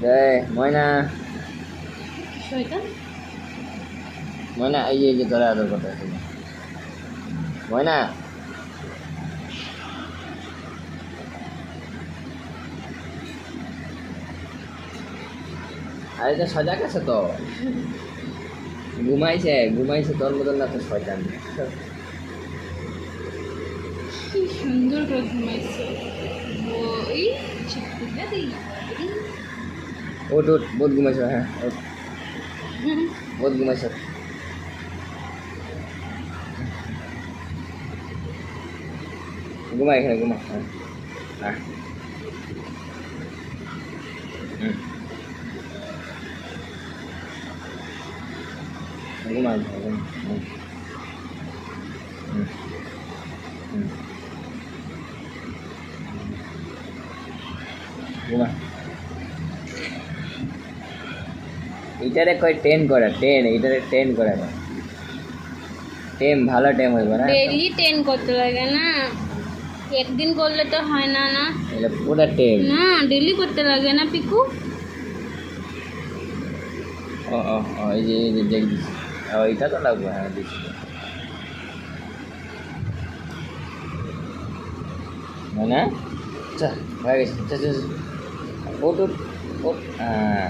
এই ময়না শয়তান ময়না এই যে তোরা আদর করতে আসি ময়না আরে তো সজাগ আছে তো ঘুমাইছে তোর মতন না তো শয়তান কি সুন্দর করে ঘুমাইছে ওই চিপকুটা দেই ওট বহুত ঘুমাইছো হ্যাঁ ওঠ বহুত ঘুমাইছো ঘুমা এখানে ঘুমা হ্যাঁ হ্যাঁ ঘুমা ঘুমা ঘুমা এটারে কয় টেন করে এটারে টেন করে না টেম ভালো টেম হইব না ডেইলি 10 করতে লাগে না একদিন করলে তো হয় না না এটা পুরো টেম না ডেইলি করতে লাগে না পিকু এই যে দেখ দিচ্ছি এটা তো লাগবে হ্যাঁ দিচ্ছি মানে আচ্ছা হয়ে গেছে আচ্ছা ওট হ্যাঁ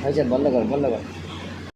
হয়েছে বন্ধ কর